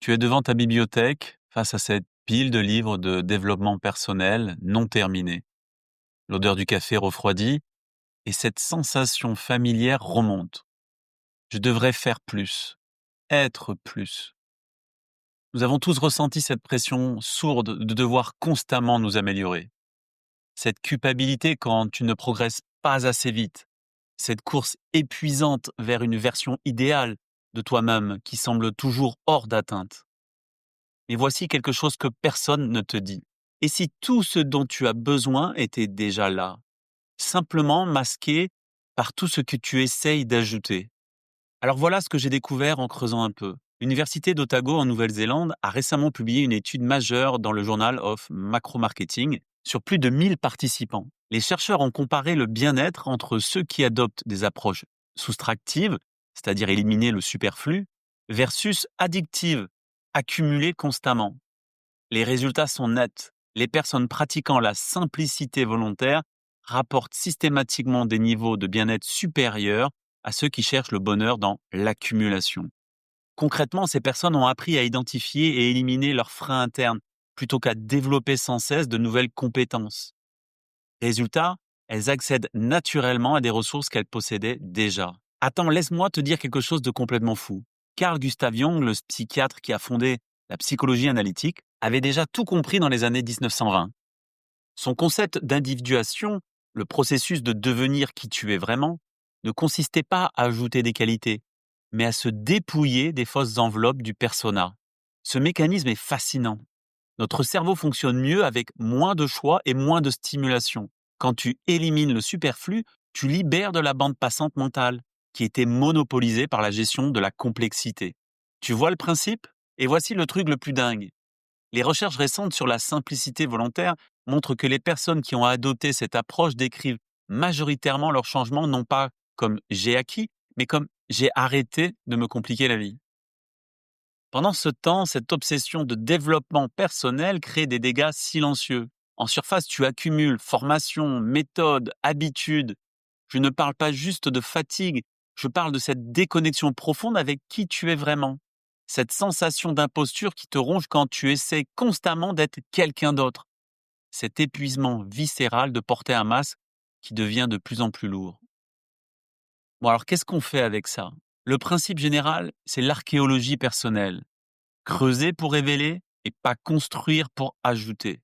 Tu es devant ta bibliothèque, face à cette pile de livres de développement personnel non terminés. L'odeur du café refroidit et cette sensation familière remonte. Je devrais faire plus, être plus. Nous avons tous ressenti cette pression sourde de devoir constamment nous améliorer. Cette culpabilité quand tu ne progresses pas assez vite. Cette course épuisante vers une version idéale de toi-même qui semble toujours hors d'atteinte. Mais voici quelque chose que personne ne te dit. Et si tout ce dont tu as besoin était déjà là, simplement masqué par tout ce que tu essayes d'ajouter? Alors voilà ce que j'ai découvert en creusant un peu. L'Université d'Otago en Nouvelle-Zélande a récemment publié une étude majeure dans le Journal of Macro-Marketing sur plus de 1000 participants. Les chercheurs ont comparé le bien-être entre ceux qui adoptent des approches soustractives, c'est-à-dire éliminer le superflu, versus addictives, accumuler constamment. Les résultats sont nets. Les personnes pratiquant la simplicité volontaire rapportent systématiquement des niveaux de bien-être supérieurs à ceux qui cherchent le bonheur dans l'accumulation. Concrètement, ces personnes ont appris à identifier et éliminer leurs freins internes plutôt qu'à développer sans cesse de nouvelles compétences. Résultat, elles accèdent naturellement à des ressources qu'elles possédaient déjà. Attends, laisse-moi te dire quelque chose de complètement fou. Carl Gustav Jung, le psychiatre qui a fondé la psychologie analytique, avait déjà tout compris dans les années 1920. Son concept d'individuation, le processus de devenir qui tu es vraiment, ne consistait pas à ajouter des qualités, mais à se dépouiller des fausses enveloppes du persona. Ce mécanisme est fascinant. Notre cerveau fonctionne mieux avec moins de choix et moins de stimulation. Quand tu élimines le superflu, tu libères de la bande passante mentale, qui était monopolisée par la gestion de la complexité. Tu vois le principe? Et voici le truc le plus dingue. Les recherches récentes sur la simplicité volontaire montrent que les personnes qui ont adopté cette approche décrivent majoritairement leurs changements non pas comme j'ai acquis, mais comme j'ai arrêté de me compliquer la vie. Pendant ce temps, cette obsession de développement personnel crée des dégâts silencieux. En surface, tu accumules formation, méthode, habitude. Je ne parle pas juste de fatigue, je parle de cette déconnexion profonde avec qui tu es vraiment. Cette sensation d'imposture qui te ronge quand tu essaies constamment d'être quelqu'un d'autre. Cet épuisement viscéral de porter un masque qui devient de plus en plus lourd. Bon alors qu'est-ce qu'on fait avec ça? Le principe général, c'est l'archéologie personnelle. Creuser pour révéler et pas construire pour ajouter.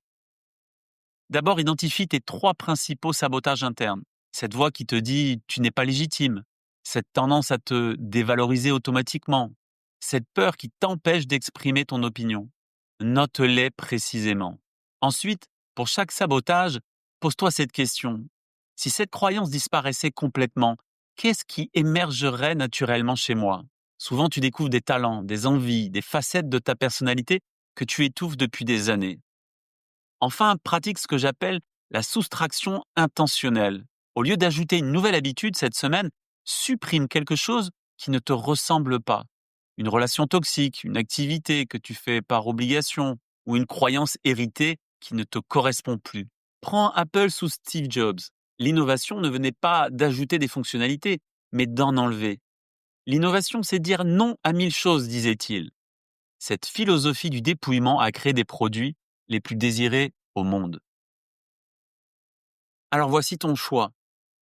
D'abord, identifie tes 3 principaux sabotages internes. Cette voix qui te dit « tu n'es pas légitime », cette tendance à te dévaloriser automatiquement, cette peur qui t'empêche d'exprimer ton opinion. Note-les précisément. Ensuite, pour chaque sabotage, pose-toi cette question. Si cette croyance disparaissait complètement, qu'est-ce qui émergerait naturellement chez moi? Souvent, tu découvres des talents, des envies, des facettes de ta personnalité que tu étouffes depuis des années. Enfin, pratique ce que j'appelle la soustraction intentionnelle. Au lieu d'ajouter une nouvelle habitude cette semaine, supprime quelque chose qui ne te ressemble pas. Une relation toxique, une activité que tu fais par obligation ou une croyance héritée qui ne te correspond plus. Prends Apple sous Steve Jobs. L'innovation ne venait pas d'ajouter des fonctionnalités, mais d'en enlever. L'innovation, c'est dire non à 1000 choses, disait-il. Cette philosophie du dépouillement a créé des produits les plus désirés au monde. Alors voici ton choix.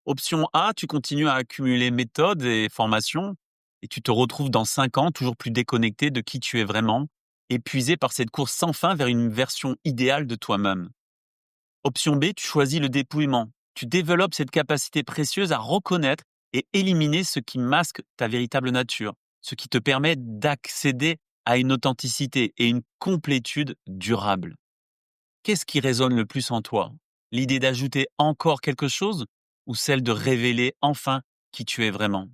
Option A, tu continues à accumuler méthodes et formations et tu te retrouves dans 5 ans toujours plus déconnecté de qui tu es vraiment, épuisé par cette course sans fin vers une version idéale de toi-même. Option B, tu choisis le dépouillement. Tu développes cette capacité précieuse à reconnaître et éliminer ce qui masque ta véritable nature, ce qui te permet d'accéder à une authenticité et une complétude durable. Qu'est-ce qui résonne le plus en toi? L'idée d'ajouter encore quelque chose ou celle de révéler enfin qui tu es vraiment?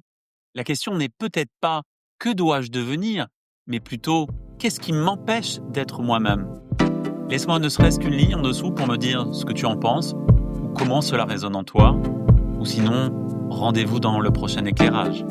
La question n'est peut-être pas « que dois-je devenir ?», mais plutôt « qu'est-ce qui m'empêche d'être moi-même ?» Laisse-moi ne serait-ce qu'une ligne en dessous pour me dire ce que tu en penses ou comment cela résonne en toi. Ou sinon, rendez-vous dans le prochain éclairage.